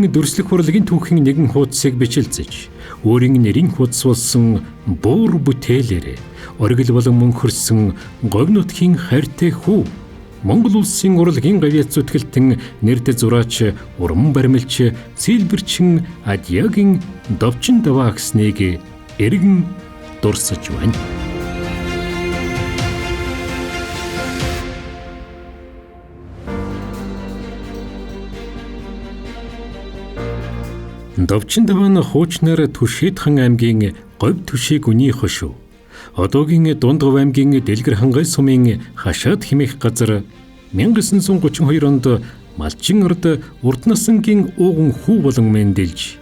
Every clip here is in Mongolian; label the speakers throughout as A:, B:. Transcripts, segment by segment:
A: Монголын дүрслэх урлагийн түүхийн нэгэн хуудсыг бичилзэж, өөрийн нэрийн хуудсуулсан буур бүтээлээр оргил болон мөнхөрсөн говь нутгийн хайртай хүү, Монгол улсын урлагийн гавьяц зүтгэлтэн нэрд зураач, уран баримлч, сэлбэрчин Адьяагийн Довчин даваа гэснийг эргэн дурсаж байна. Довчин даваа нь хуучнаар Түшээдхан аймгийн говь түшээ гүний хошуу. Одоогийн Дундгов аймгийн Дэлгэр хангай сумын хашаад хэмээх газар 1932 онд Малчин орд урд насангийн ууган хүү болон мэндэлж,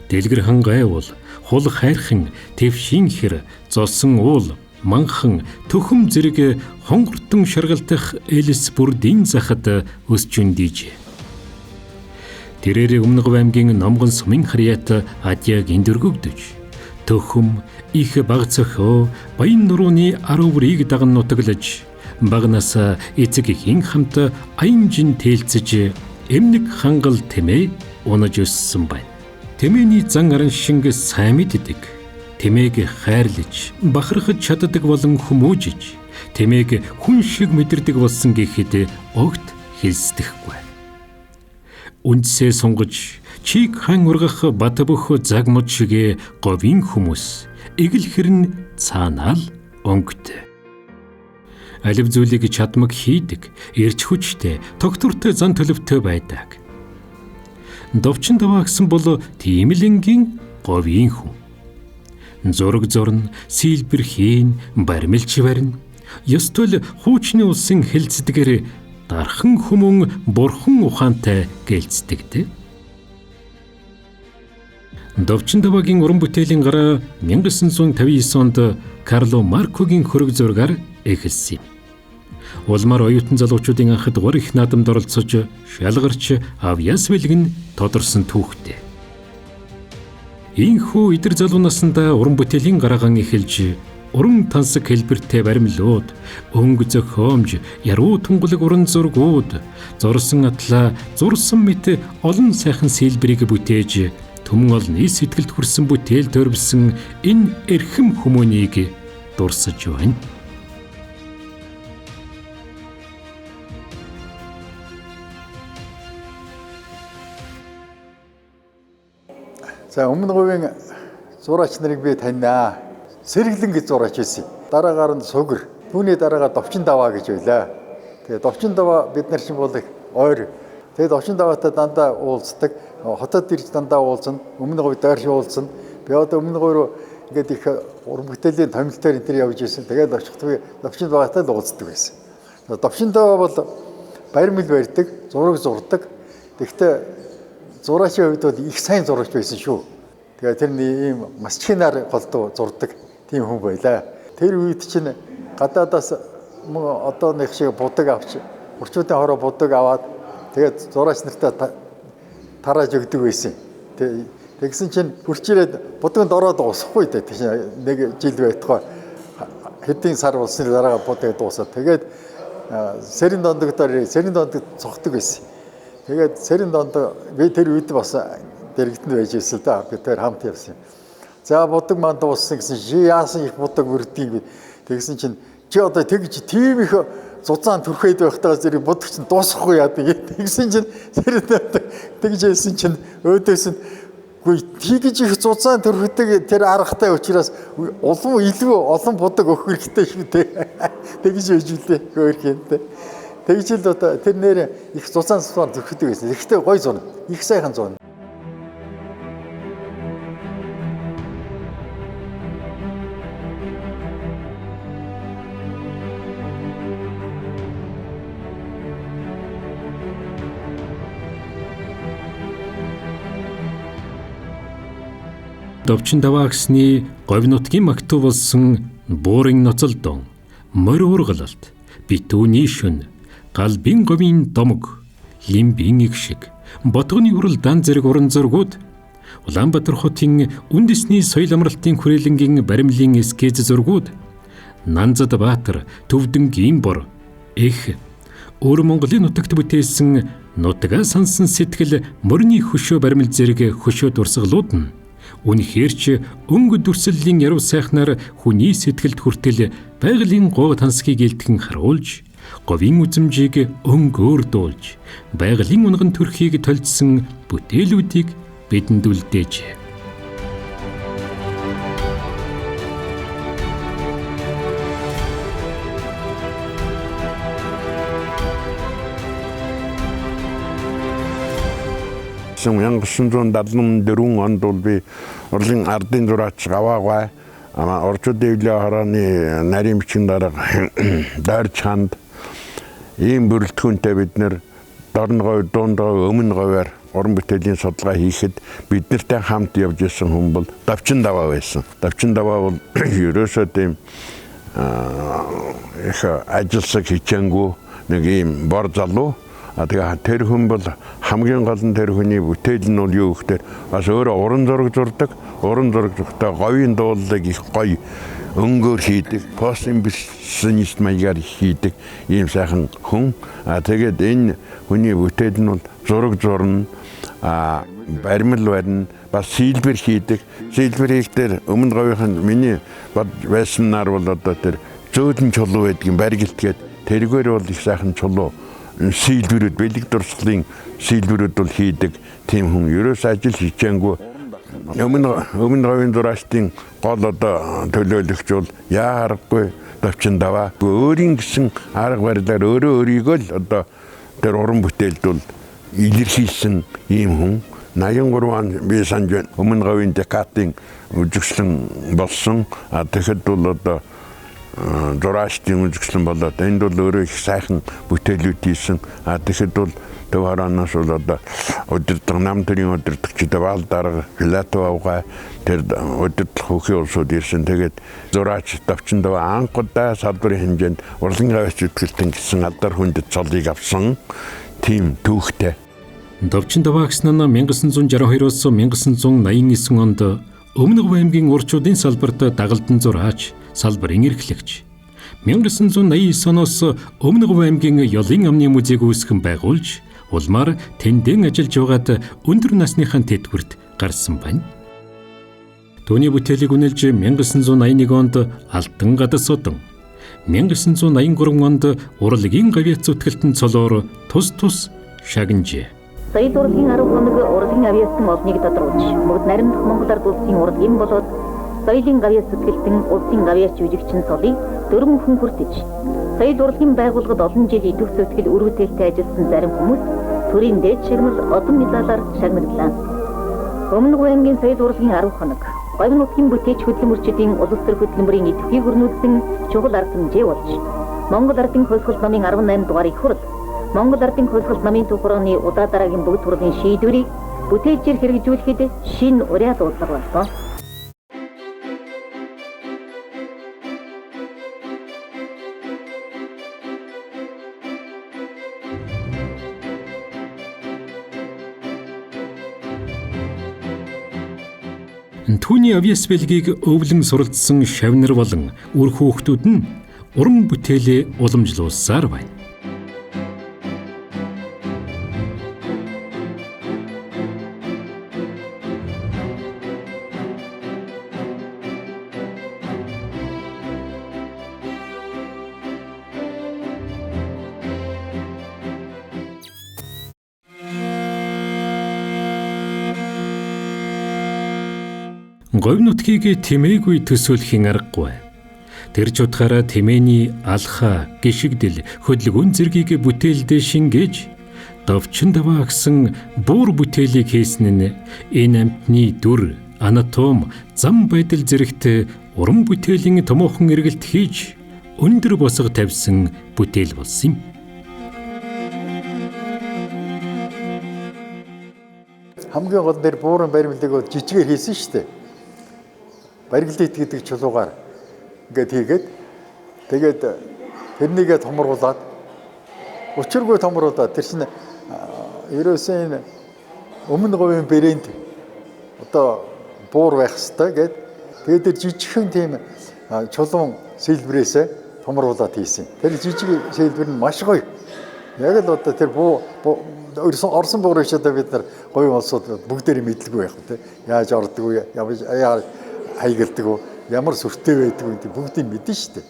A: Дэлгэр хангай уул, хул хайрхан, твшин хэр, зосон уул, манхан, төхөм зэрэг хонгортон шаргалтах элс бүрдийн захад өсч үндийж. Тэрээр Өмнөг аймгийн Номгон сумын харьяат Адьяаг эндэргөгдөж, төхөм их баг цохоо баян нурууны арврыг даган нутаглаж, багнаас эцэг ихийн хамт аянжин тээлцэж эмнэг хангал тэмээ унаж өссөн байна. Тэмээний зан аран шинг сайн мэддэг, тэмээг хайрлаж, бахархаж чаддаг болон хүмүүжиж, тэмээг хүн шиг мэдэрдэг болсон гэхэд огт хэлсдэхгүй. Үндсээ сунгаж, чиг хан ургах бат бөх загмод шигэ говийн хүмүүс эгэлхэрн цаанаал өнгөтэй. Алив зүйлийг чадмаг хийдэг, эрч хүчтэй, тогтвортой зан төлөвтэй байдаг. Довчин даваа гэсэн бол тийм л энгийн говийн хүн. Зураг зурна, сэлбэр хийн, баримлч барина. Ёстол хуучны улсын хэлцдгээр дархан хүмүүн бурхан ухаантай гэлцдэгтэй. Довчин даваагийн уран бүтээлийн гараа 1959 онд Карло Маркогийн хөрөг зургаар эхэлсэн юм. Улмаар оюутан залуучуудын анхад гур их наадамд оролцож, шалгарч авьяас бэлгэн тодорсон түүхтэй. Ийхүү идэр залуу насндаа уран бүтээлийн гараагаан эхэлж, уран тансаг хэлбэртэй баримлууд, өнгө зохиомж, яруу тунгалаг уран зургууд, зурсан атлаа, зурсан мэт олон сайхан сэлбэрийг бүтээж, түмэн олны сэтгэлд хүрсэн бүтээл төрөвсөн энэ эрхэм хүмүүнийг дурсаж байна.
B: За өмнө говийн зураач нарыг би таньнаа. Сэргэлэн гэж зураач байсан. Дараагаар нь Сугэр. Түүний дараагаар Довчин даваа гэж байлаа. Тэгээ Довчин даваа бид нар чинь бол ойр. Тэгээ Довчин даваатай дандаа уулздаг. Хотод ирж дандаа уулзна. Өмнө говь дайрш уулзна. Би одоо өмнө говь руу ингээд их уран бүтээлийн томилтоор энэ төр явж ирсэн. Тэгээд очихдгүй Довчин даваатай л уулздаг байсан. Довчин даваа бол баримл барьдаг, зураг зурдаг. Тэгвэл зураачийн хувьд бол их сайн зурагч байсан шүү. Тэгээ тэр ийм масчинаар голдуу зурдаг тийм хүн байлаа. Тэр үед чинь гадаадаас одоо нэг шиг будаг авч, урчуудын хороо будаг аваад тэгээд зураач нартай тарааж өгдөг байсан. Тэгсэн чинь хурцирээд будагт ороод усахгүй дээ. Тэгш нэг жил байтугай хэдийн сар болсны дараа будаг дуусаад тэгээд сэрийн дондод цогтөг байсан. Тэгээд сэрийн донд би тэр үед бас дэрэгдэнд байж ирсэн л да. Би тэр хамт явсан. За будаг манд дууссан гэсэн чи яасан их будаг үрдгийг тэгсэн чинь чи одоо тэгж тийм их зузаан түрхээд байхдаа зэрэг будаг чинь дуусахгүй яадаг. Тэгсэн чинь сэрийн донд тэгж хэлсэн чинь өөдөөс нь үгүй тэгж их зузаан түрхдэг тэр аргатай учраас илүү олон будаг өгөх хэрэгтэй шүү дээ. Тэгж байж үлээ хөөрхөнтэй. Тэгжил одоо тэр нэр их зузаан зүрхдэг байсан. Ихтэй гой зурна. Их сайхан зурна.
A: Довчин даваа гэсний говь нутгийн магтуу болсон буурын ноцолдон, морь уургалалт, битүүний шүн, галбин говийн домог, лимбийн игшиг, ботгоны хурал дан зэрэг уран зургууд, Улаанбаатар хотын үндэсний соёл амралтын хүрээлэнгийн баримлын эскиз зургууд, Нанзад Баатар, Төвдөнгийн бор, Эх, өөр Монголын нутагт бүтээсэн нутгаа сансан сэтгэл морины хөшөө баримл зэрэг хөшөө дурсгалууд нь үнэхээр ч өнгө дүрслэлийн яруу сайхнаар хүний сэтгэлд хүртэл байгалийн гоо тансгийг илтгэн харуулж, говийн үзмжийг өнгөөр дуулж, байгалийн унган төрхийг тольцсон бүтээлүүдийг бидэнд үлдээж.
C: Son 1974 онд бол би Урлын ардын зураач Гаваагаа орчууд дэвлээ харааны нарийн бичгийн дарга Дайр чанд ийм бүрэлдэхүүнтэй бид нэр дорн говь, дунд говь, өмнө говьар уран бүтээлийн судалгаа хийхэд биднэртэй хамт явж исэн хүн бол Давчин Даваа байсан. Давчин Даваа бол ерөөсөө тийм их ажилсаг хичээнгүй нэг ийм бор залуу. Тэгээ тэр хүн бол хамгийн гол нь тэр хүний бүтээл нь бол юу гэхээр бас өөрөө уран зураг зурдаг. Уран зураг зургатаа говийн дуулалыг их гоё өнгөөр хийдэг. Постимпрессионист маягаар хийдэг ийм сайхан хүн. Тэгээд энэ хүний бүтээл нь бол зураг зурна, баримл барина, бас сэлбэр хийдэг. Сэлбэр хийхдээ өмнө говийн миний байснаар бол одоо тэр зөөлөн чулуу байдгийн барилт гээд тэргээр бол их сайхан чулуу сэлбэрүүд, бэлэг дурсгалын сэлбэрүүд бол хийдэг тийм хүн. Ерөөс ажил хичээнгүй. Өмнө говийн дураачдын гол одоо төлөөлөгч бол яа харахгүй Давчин Даваа. Өөрийн гэсэн арга барилаар өөрийгөө л одоо тэр уран бүтээлд бол илэрхийлсэн ийм хүн. 83 он би санаж байна. Өмнө говийн декатын үзэсгэлэн болсон. Тэгэхэд бол одоо зураачдын үзэсгэлэн болоод энд бол өөрөө их сайхан бүтээлүүд хийсэн. Тэгэхэд бол төв хараанаас бол одоо удирдах нам төрийн удирдагчид Баал дарга Филатовга тэр удирдах хөхий улсууд ирсэн. Тэгээд зураач Давчин Даваа анхудаа салбарын хэмжээнд урлан гавьяач зүтгэлтэн гэсэн алдар хүндэт цолыг авсан тийм түүхтэй.
A: Давчин Даваа гэсэн нь 1962-оос 1989 онд Өмнө Говь аймгийн урчуудын салбарт дагалдан зураач, салбарын эрхлэгч. 1989 оноос Өмнө Говь аймгийн Ёлын амны музейг үүсгэн байгуулж, улмаар тэндэн ажиллаж байгаад өндөр насныхаа тэтгэврт гарсан байна. Түүний бүтээлийг үнэлж 1981 онд Алтан гадас удан, 1983 онд Урлагийн гавьяац зүтгэлтэн цолоор тус шагнажээ.
D: Сая дурлалын 10 хоног урлагийн авьяасан олныг тодруулж, мөрд наримдах Монгол ард улсын урлагийн болоод соёлын гавьяас зүтгэлтэн улсын гавьяас жүжигчин цолыг дөрвөн хүн хүртэж, сая дурлалын байгууллагад олон жил идэвх зүтгэл үр бүтээлтэй ажилласан зарим хүмүүс төрийн дээд шагнал одон медалаар шагнаглаа. Өмнө Говь аймгийн сая дурлалын 10 хоног говийн нутгийн бүтээч хөдөлмөрчдийн улс төр хөтөлбөрийн идэвхийг өрнүүлсэн чухал арга хэмжээ болж, Монгол ардын хувьсгал намын 18 дугаарыг хүрэл Монгол ардын хувьсгал намын түүхрооны удаа дараагийн бүгд хурлын шийдвэрийг бүтээжээр хэрэгжүүлэхэд шинэ уриал уудлага болсон.
A: Түүний авьяас бэлгийг өвлөн суралцсан шавнар болон үр хүүхдүүд нь уран бүтээлээ уламжлуулсаар байна. Говь нутгийг тэмээгүй төсөөлхийн аргагүй. Тэр ч утгаараа тэмээний алха, гიშгдэл, хөдөлгөөн зэргийг бүтээлдээ шингээж, Давчин Даваа гэсэн буур бүтээлийг хийсэн нь энэ амьтны дүр, анатом, зам байдал зэрэгт уран бүтээлийн томоохон эргэлт хийж, өндөр босго тавьсан бүтээл болсон юм.
B: Хамгийн гол дээр бууран баримлыг жижигээр хийсэн шүү дээ. Барилдит гэдэг чулуугаар ингээд хийгээд тэгээд тэрнийгээ томруулаад учиргүй томруулаад тэр чинь ерөөсөн Өмнө Говийн брэнд одоо буур байх хэвээр гээд тэгээд тэр жижигхэн тийм чулуун сэлбрээсээ томруулаад хийсэн. Тэр жижиг сэлбэр нь маш гоё Яг л одоо тэр Орсон буурагч одоо бид нар говийн улсууд бүгдээрээ мэдлгүй байх тий. Яаж ордог вэ? Яаж хайгалдаг вэ? Ямар сүртэй байдаг вэ? Бүгдийг мэднэ шүү дээ.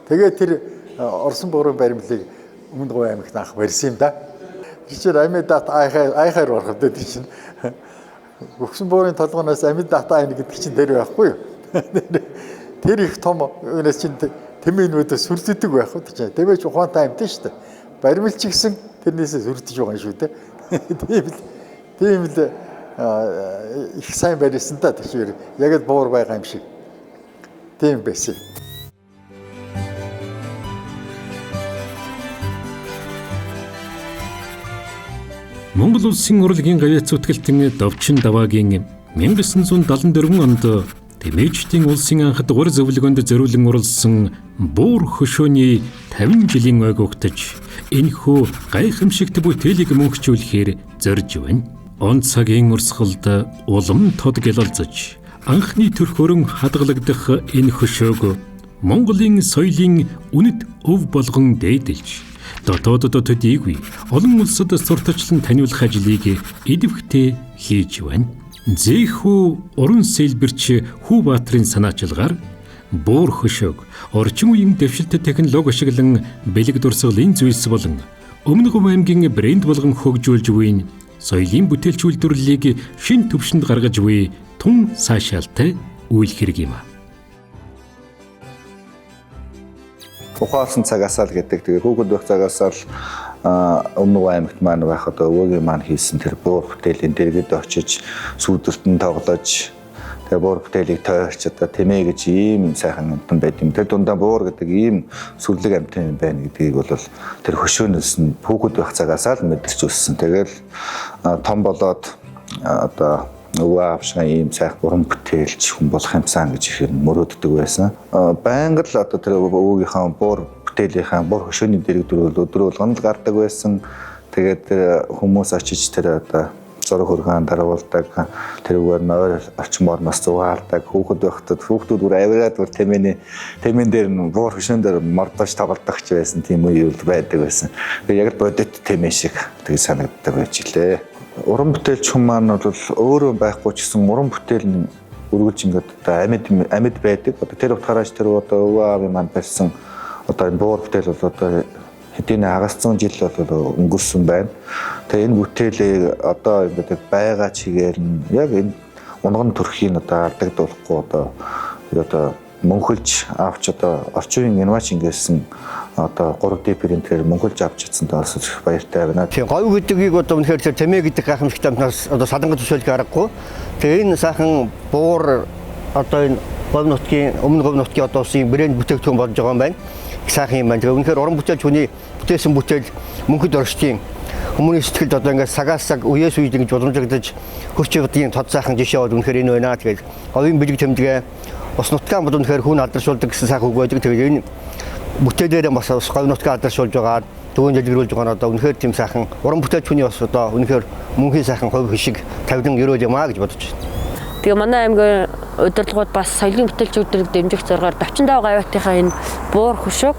B: Тэгээд тэр Орсон буурын баримлыг Өмнөд Говь аймагт анх барьсан юм да. Жишээр Амьдат айхаар орох гэдэг чинь Өгсөн буурын толгоноос Амьдат айн гэдэг чинь тэр байхгүй юу? Тэр их том өнөөс чинь тэмээнүүдээ сүрддэг байх үү гэж. Тэгвэж ухаантай амьд шүү дээ. Баримлч гэсэн тэрнээсээ сүрдэж байгаа юм шүү дээ. Тийм л их сайн барьсан та тэгэхээр яг л буур байгаа юм шиг. Тийм байсан.
A: Монгол улсын урлагийн гавьяа зүтгэлтэн Довчин Даваагийн 1974 онд Тэмээжтийн улсын анх дугаар зөвлөгөөнд зориулан оруулсан буур хөшөөний 50 жилийн ойг угтаж энэхүү гайхамшигт бүтээлийг мөнхжүүлэхээр зорж байна. Он цагийн урсгалд улам тод гялалзаж анхны төрхөөрөн хадгалагдах энэ хөшөөг Монголын соёлын үнэт өв болгон дээдэлж дотооддоо төдийгүй олон улсад сурталчлан таниулах ажлыг идэвхтэй хийж байна. Зэхүү уран сэлбэрч Хүүбаатрын санаачилгаар буур хөшөөг орчин үеийн дэвшилт технологи ашиглан бэлэг дурсгалын зүйлс болон Өмнөд Говь аймгийн брэнд болгон хөгжүүлж буй соёлын бүтээлч үйлдвэрлэлийг шин түвшинд гаргаж буй тун сайшаалтай үйл хэрэг юм.
E: Ухаалсан цагаас л гэдэг. Тэгээ хүүхэд байх цагаас л Өмнөд Говь аймагт маань байх одоо өвөөгийн маань хийсэн тэр буур бүтээлийн дэргэд очиж сүүдэртэн тоглож тэр буур бүтээлийг тойрч одоо тэмээ гэж ийм сайхан амтан байд юм. Тэр дундаа буур гэдэг ийм сүрлэг амтан юм байна гэдгийг бол тэр хөшөөнөөс нь хүүхэд байх цагаас л мэдэрч өссөн. Тэгэл том болоод одоо өвөө авшгаа ийм сайхан уран бүтээлч хүн болох юмсан гэж ихээр мөрөөддөг байсан. Байнга л одоо тэр өвөөгийнхаа буур бүтээлийнхаа буур хөшөөний дэргэдүүр өдөр болгоно л гардаг байсан. Тэгээд тэр хүмүүс очиж тэр одоо зураг хөргөн даруулдаг, тэрүүгээр нойр орчмоор нас зугаалдаг, хүүхэд байхдаа хүүхдүүд бүр авираад бүр тэмээн дээр буур хөшөөн дээр мордож тоглодог ч байсан. Тийм үе байдаг байсан. Тэгээд яг л бодит тэмээ шиг тэгээд санагддаг байж лээ. Уран бүтээлч хүн маань бол өөрөө байхгүй ч гэсэн уран бүтээл нь үргэлж ингээд одоо амьд байдаг. Одоо тэр утгаараас тэр одоо өвөө аавын маань барьсан одоо энэ буур бүтээл бол одоо хэдийн хагасцсан жил бол өнгөрсөн байна. Тэгээ энэ бүтээлийг одоо ингээд байгаа чигээр нь яг энэ унган төрхийн одоо алдагдуулахгүй одоо мөнхөлж авч одоо орчин үеийн инновац ингэсэн одоо 3D принтер мөнхөлж авч чадсандаа бас их баяртай байна.
F: Тийм говь гэдгийг одоо үнэхээр тэмээ гэдэг гайхамшигтай амтнаас одоо садангад төсөөлж аргагүй. Тэгээ энэ сайхан буур одоо энэ Говь нутгийн Өмнөд Говь нутгийн одоо улсын брэнд бүтээгдэхүүн болж байгаа юм байна. Их сайхан юм байна. Тэгээ үнэхээр уран бүтээлч хүний бүтээсэн бүтээл мөнхөд орчтын хүмүүний сэтгэлд одоо ингээд сагаас саг үеэс үед ингэж боломжигдож хөрч явдгийн тод сайхан жишээ бол үнэхээр энэ байна. Тэгээд говийн бэлэг тэмдэгэ бас нутгаан бол үнэхээр хүн алдаршуулдаг гэсэн сайхан үг байдаг. Тэгээд энэ бүтээлээрээ бас говь нутгаа алдаршуулж байгаа төвөн дэлгэрүүлж байгаа нь одоо үнэхээр тийм сайхан уран бүтээлч хүний бас одоо үнэхээр мөнхийн сайхан хувь хишиг тавьдан өрөөл юм аа гэж бодож байна.
G: Тэгээ манай аймгийн удирдлагууд бас соёлын бүтээлчүүдийг дэмжих зорилгоор Довчин Даваа гавьяатынхаа энэ буур хөшөөг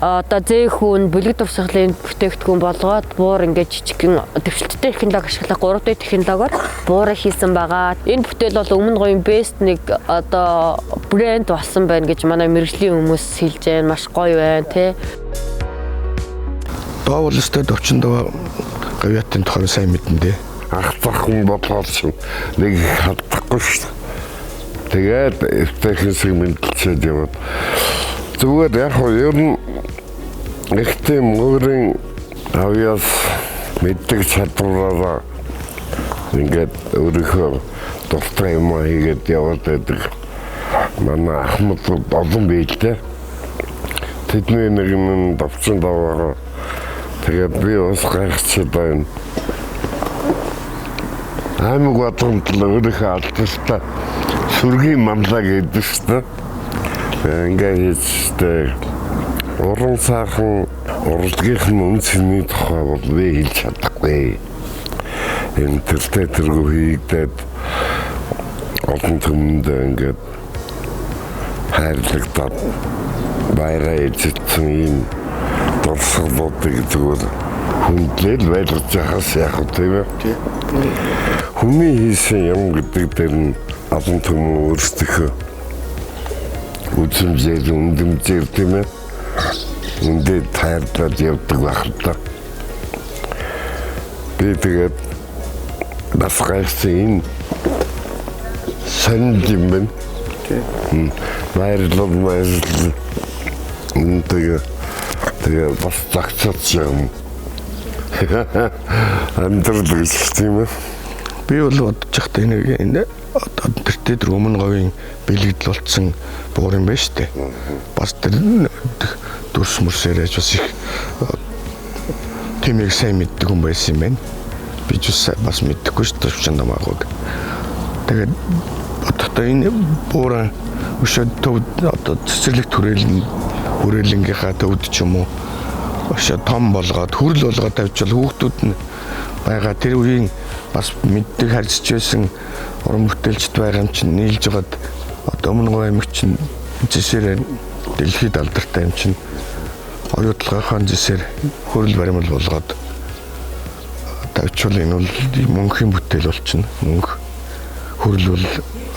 G: одоо зэхүүн бэлэг дурсгалын бүтээгдэхүүн болгоод буур ингээд жижигхэн дэвшилттэй технологи ашиглах 3D технологиор буураа хийсэн байгаа. Энэ бүтээл бол Өмнөд Говийн бест нэг одоо брэнд болсон байна гэж манай мэргэжлийн хүмүүс хэлж байна. Маш гоё байна тий.
H: Доовлостой Довчин Даваа гавьяатын тухай сайн мэднэ.
C: Ах захын бодлоосон нэг хадахгүй шүү. Тэгээд техникийг мэдчихээд яваад зүгээр яг ер нь ихтэй мөрийн авьяас мэддэг чадвараараа ингээд өөрийнхөө дуртай юм хийгээд яваад байдаг. Манай Ахмад олон бийлээ. Тэдний нэг нь Довчин Даваа. Тэгээд би бас гайхчихсан байна. Аймаг батгамд л өөрийнхөө алдалтаа сүргийн манлаа гэдэг шүү дээ. Ингээд хийжтэй уран сайхан урлагийн үнцний тухай бол би хэлж чадахгүй. Энэ төлтэй тэргүү хийгдээд олон түмэнд ингээд хайрлагтаад баяраа эзэлсэн юм
I: дурсгалуудыг зүгээр хүндлэл байлгаж яхаас яах вэ тийм ээ? Хүний хийсэн юм гэдэг дээр нь олон түмэн өөрсдийнхөө үзмжээр үндэмжээр тийм ээ? Үндэ тайрлаад явдаг байх л да. Би тэгээд бас гайхсан энэ сонд юм байна. Баярлал. Тэгээд бас загцаач юм. Амьдрал гэж тийм ээ.
H: Би бол бодож байхдаа энэ тэр өмнө говийн бэлэгдэл болцсон буур юм байна шүү дээ. Бас тэр дүрс мөрсөрэж бас их тэмээг сайн мэддэг хүн байсан юм байна. Би ч бас мэддэггүй шүү дээ төвчөн намаагууд. Тэгээд одоо энэ буур өшөө төв одоо цэцэрлэг хүрээлэнгийнхаа төвд ч юм уу өшөө том болгоод хүрэл болгоод тавьчихвал хүүхдүүд нь байгаа тэр үеийн бас мэддэг харьцаж байсан уран бүтээлчд байгаа юм чинь нийлж байгаад одоо өмнө говь аймаг чинь зэсээр дэлхийд алдартай юм чинь оюутлогын зэсээр хүрэл баримл болгоод тавьчихвал энэ бол мөнхийн бүтээл болчихно. Мөнх хүрэл бол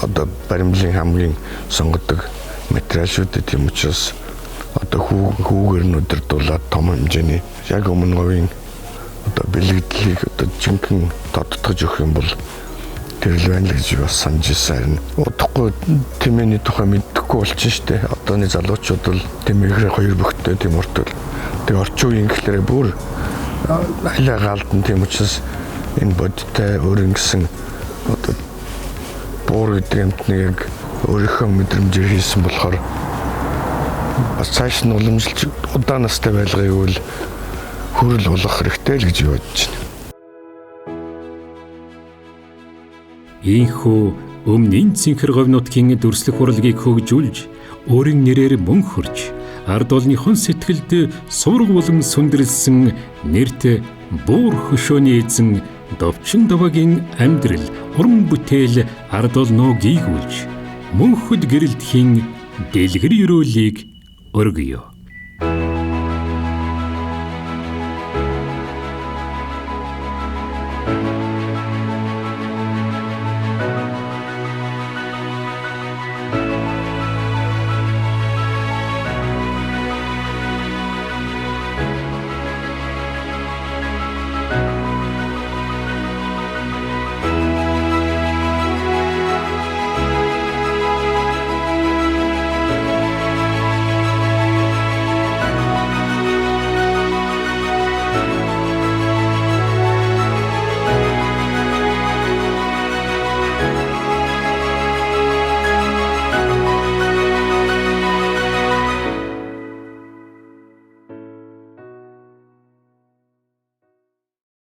H: одоо баримлын хамгийн сонгодог материал шүү дээ. Тийм учраас одоо хүүгээр нь удирдуулаад том хэмжээний яг өмнө говийн одоо бэлэгдлийг одоо жинхэнэ тодтогж өгөх юм бол тэр л байна л гэж бас санаж ирсэн. Удахгүй тэмээний тухай мэддэггүй болчихно шүү дээ. Одооны залуучууд бол тэмээгээр хоёр бөхтэй тийм уртл. Тэгээ орчин үеийн гэхлээрээ бүр айлаа гаалдан тийм учраас энэ бодтой өөрийн гэсэн одоо буур гэдэг юмтныг яг өөрийнхөө мэдрэмжээр хийсэн болохоор бас цааш нь уламжилж удаан настай байлгыг бол хүрэл болох хэрэгтэй л гэж бодож байна.
A: Ийхүү өмнө цэнхэр говь нутгийн дүрслэх урлагийг хөгжүүлж өөрийн нэрээр мөн хөрж ард олныхон сэтгэлд сураг болон сүндэрлсэн нэрт буур хөшөөний эзэн Довчин Даваагийн амьдрал уран бүтээл ард олноо гийгүүлж мөнхөд гэрэлтхийн дэлгэр ёроолыг өргөё.